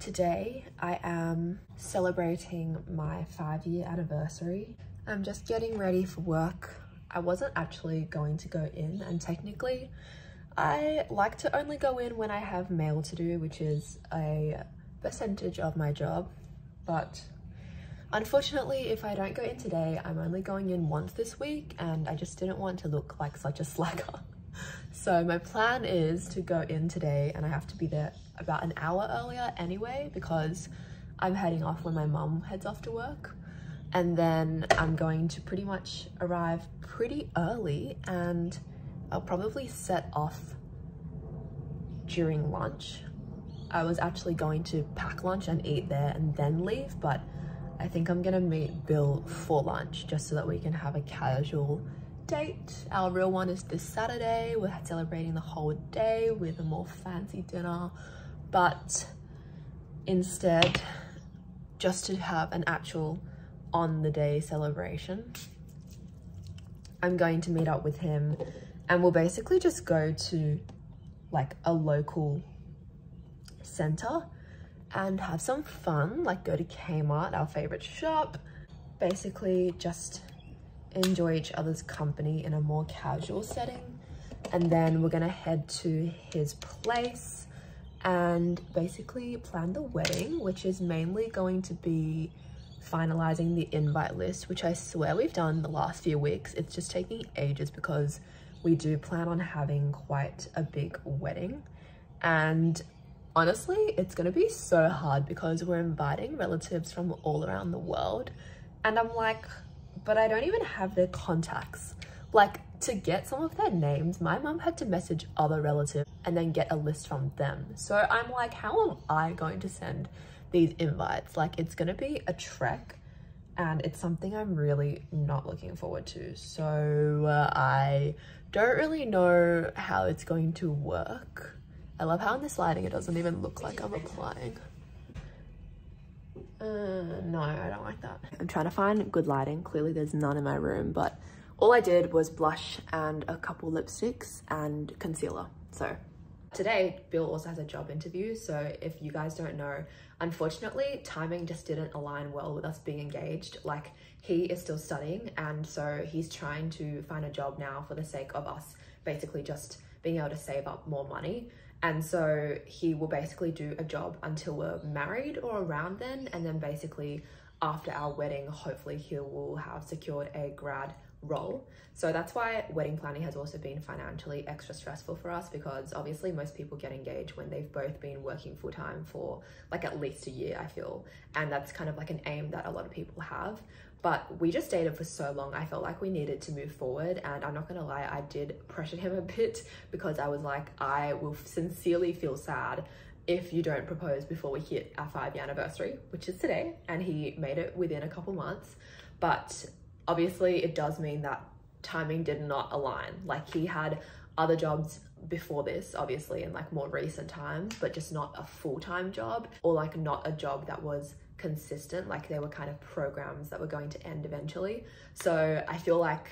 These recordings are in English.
Today I am celebrating my 5-year anniversary. I'm just getting ready for work. I wasn't actually going to go in, and technically I like to only go in when I have mail to do, which is a percentage of my job. But unfortunately, if I don't go in today, I'm only going in once this week, and I just didn't want to look like such a slacker. So my plan is to go in today, and I have to be there about an hour earlier anyway because I'm heading off when my mum heads off to work. And then I'm going to pretty much arrive pretty early, and I'll probably set off during lunch. I was actually going to pack lunch and eat there and then leave, but I think I'm gonna meet Bill for lunch just so that we can have a casual date. Our real one is this Saturday. We're celebrating the whole day with a more fancy dinner, but instead, just to have an actual on the day celebration, I'm going to meet up with him, and we'll basically just go to like a local center and have some fun, like go to Kmart, our favorite shop, basically just enjoy each other's company in a more casual setting. And then we're gonna head to his place and basically plan the wedding, which is mainly going to be finalizing the invite list, which I swear we've done the last few weeks. It's just taking ages because we do plan on having quite a big wedding. And honestly, it's gonna be so hard because we're inviting relatives from all around the world. And I'm like, but I don't even have their contacts. Like, to get some of their names, my mum had to message other relatives and then get a list from them. So I'm like, how am I going to send these invites? Like, it's gonna be a trek, and it's something I'm really not looking forward to. So I don't really know how it's going to work. I love how in this lighting it doesn't even look like I'm applying. No, I don't like that. I'm trying to find good lighting. Clearly there's none in my room, but all I did was blush and a couple lipsticks and concealer. So today, Bill also has a job interview. So if you guys don't know, unfortunately, timing just didn't align well with us being engaged. Like, he is still studying, and so he's trying to find a job now for the sake of us basically just being able to save up more money. And so he will basically do a job until we're married or around then. And then basically after our wedding, hopefully he will have secured a grad role. So that's why wedding planning has also been financially extra stressful for us, because obviously most people get engaged when they've both been working full time for like at least a year, I feel. And that's kind of like an aim that a lot of people have. But we just dated for so long, I felt like we needed to move forward. And I'm not gonna lie, I did pressure him a bit because I was like, I will sincerely feel sad if you don't propose before we hit our 5-year anniversary, which is today. And he made it within a couple months. But obviously it does mean that timing did not align. Like, he had other jobs before this, obviously, in like more recent times, but just not a full-time job, or like not a job that was consistent. Like, they were kind of programs that were going to end eventually. So I feel like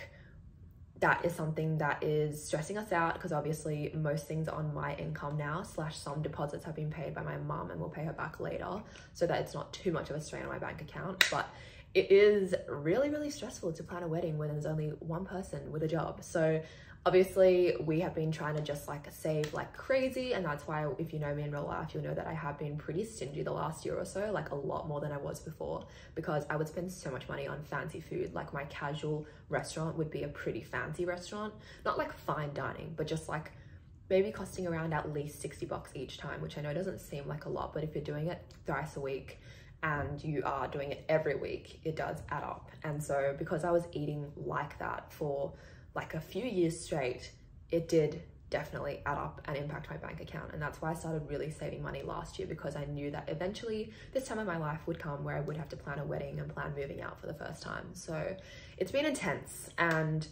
that is something that is stressing us out, because obviously most things are on my income now, slash some deposits have been paid by my mum and we'll pay her back later, so that it's not too much of a strain on my bank account. But it is really, really stressful to plan a wedding when there's only one person with a job. So obviously we have been trying to just like save like crazy, and that's why, if you know me in real life, you'll know that I have been pretty stingy the last year or so, like a lot more than I was before, because I would spend so much money on fancy food. Like, my casual restaurant would be a pretty fancy restaurant, not like fine dining, but just like maybe costing around at least 60 bucks each time, which I know doesn't seem like a lot, but if you're doing it thrice a week and you are doing it every week, it does add up. And so because I was eating like that for like a few years straight, it did definitely add up and impact my bank account. And that's why I started really saving money last year, because I knew that eventually this time in my life would come where I would have to plan a wedding and plan moving out for the first time. So it's been intense, and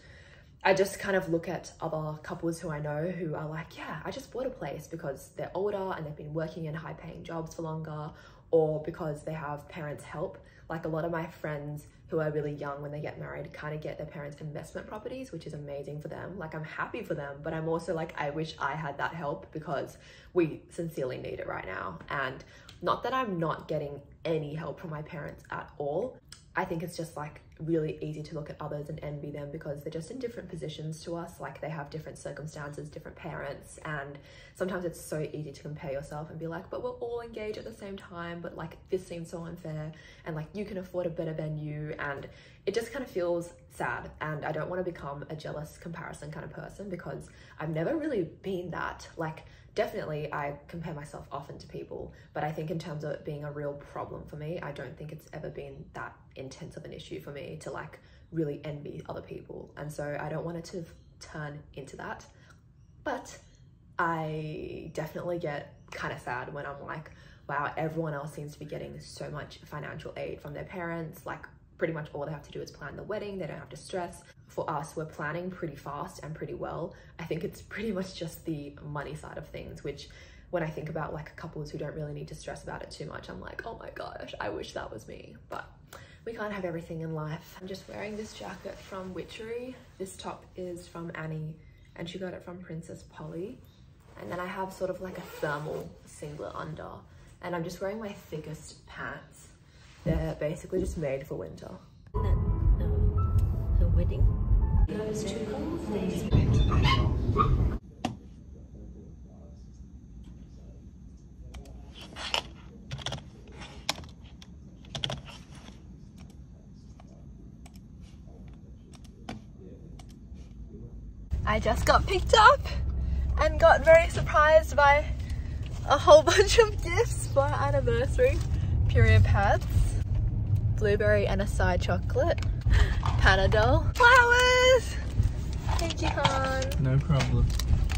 I just kind of look at other couples who I know who are like, yeah, I just bought a place because they're older and they've been working in high paying jobs for longer, or because they have parents' help. Like a lot of my friends who are really young when they get married kind of get their parents' investment properties, which is amazing for them. Like I'm happy for them, but I'm also like, I wish I had that help because we sincerely need it right now. And not that I'm not getting any help from my parents at all. I think it's just like really easy to look at others and envy them because they're just in different positions to us. Like they have different circumstances, different parents, and sometimes it's so easy to compare yourself and be like, but we're all engaged at the same time, but like this seems so unfair, and like you can afford a better venue, and it just kind of feels sad. And I don't want to become a jealous comparison kind of person because I've never really been that. Like definitely I compare myself often to people, but I think in terms of it being a real problem for me, I don't think it's ever been that intense of an issue for me to like really envy other people. And so I don't want it to turn into that. But I definitely get kind of sad when I'm like, wow, everyone else seems to be getting so much financial aid from their parents. Like pretty much all they have to do is plan the wedding. They don't have to stress. For us, we're planning pretty fast and pretty well. I think it's pretty much just the money side of things, which when I think about like couples who don't really need to stress about it too much, I'm like, oh my gosh, I wish that was me. But we can't have everything in life. I'm just wearing this jacket from Witchery. This top is from Annie and she got it from Princess Polly. And then I have sort of like a thermal singlet under, and I'm just wearing my thickest pants. They're basically just made for winter. Her wedding. I just got picked up and got very surprised by a whole bunch of gifts for our anniversary. Period pads, blueberry and a side chocolate, Panadol, flowers. Thank you, hon. No problem.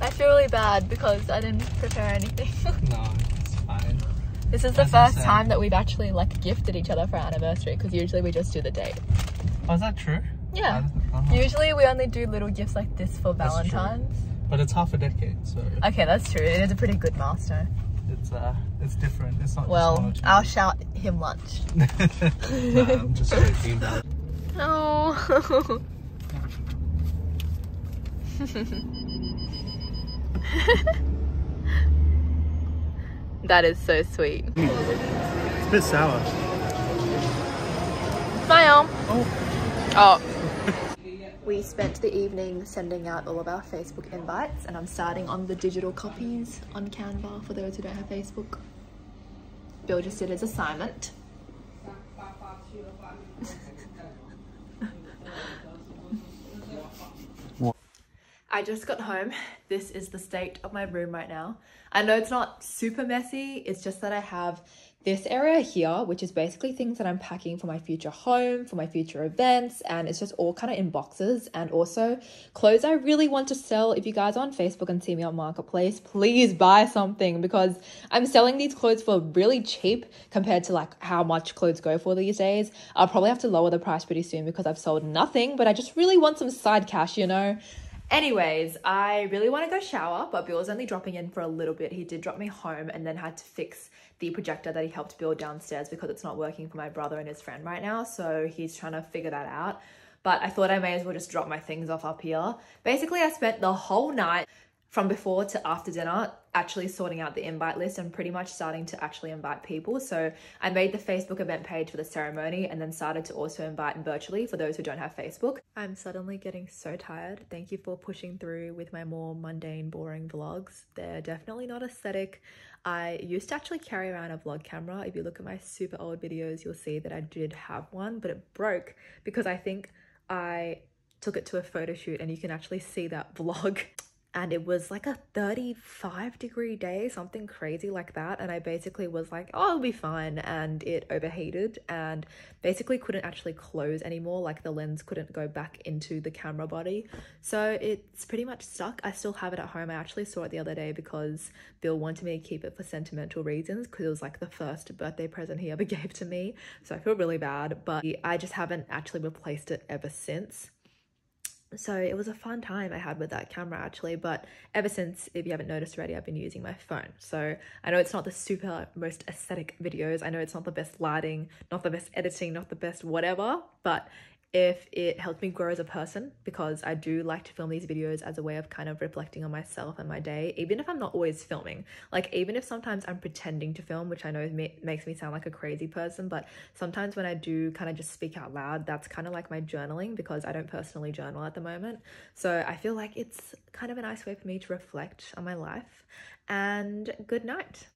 I feel really bad because I didn't prepare anything. No, it's fine. This is the first time that we've actually like gifted each other for our anniversary, because usually we just do the date. Oh, is that true? Yeah. Usually we only do little gifts like this for Valentine's. But it's half a decade, so. Okay, that's true. It is a pretty good milestone. It's different. It's not. Well, just I'll shout him lunch. Nah, I'm just joking about it. Oh. That is so sweet. It's a bit sour. Smile. Oh. Oh. We spent the evening sending out all of our Facebook invites, and I'm starting on the digital copies on Canva for those who don't have Facebook. Bill just did his assignment. I just got home. This is the state of my room right now. I know it's not super messy. It's just that I have this area here, which is basically things that I'm packing for my future home, for my future events, and it's just all kind of in boxes. And also clothes I really want to sell. If you guys are on Facebook and see me on Marketplace, please buy something, because I'm selling these clothes for really cheap compared to like how much clothes go for these days. I'll probably have to lower the price pretty soon because I've sold nothing, but I just really want some side cash, you know? Anyways, I really want to go shower, but Bill was only dropping in for a little bit. He did drop me home and then had to fix the projector that he helped build downstairs because it's not working for my brother and his friend right now. So he's trying to figure that out. But I thought I may as well just drop my things off up here. Basically, I spent the whole night from before to after dinner actually sorting out the invite list and pretty much starting to actually invite people. So I made the Facebook event page for the ceremony and then started to also invite virtually for those who don't have Facebook. I'm suddenly getting so tired. Thank you for pushing through with my more mundane, boring vlogs. They're definitely not aesthetic. I used to actually carry around a vlog camera. If you look at my super old videos, you'll see that I did have one, but it broke because I think I took it to a photo shoot, and you can actually see that vlog. And it was like a 35-degree day, something crazy like that. And I basically was like, oh, it'll be fine. And it overheated and basically couldn't actually close anymore. Like the lens couldn't go back into the camera body. So it's pretty much stuck. I still have it at home. I actually saw it the other day because Bill wanted me to keep it for sentimental reasons, because it was like the first birthday present he ever gave to me. So I feel really bad, but I just haven't actually replaced it ever since. So it was a fun time I had with that camera actually, but ever since, if you haven't noticed already, I've been using my phone. So I know it's not the super most aesthetic videos, I know it's not the best lighting, not the best editing, not the best whatever, but if it helped me grow as a person, because I do like to film these videos as a way of kind of reflecting on myself and my day, even if I'm not always filming. Like, even if sometimes I'm pretending to film, which I know makes me sound like a crazy person, but sometimes when I do kind of just speak out loud, that's kind of like my journaling, because I don't personally journal at the moment. So I feel like it's kind of a nice way for me to reflect on my life. And good night.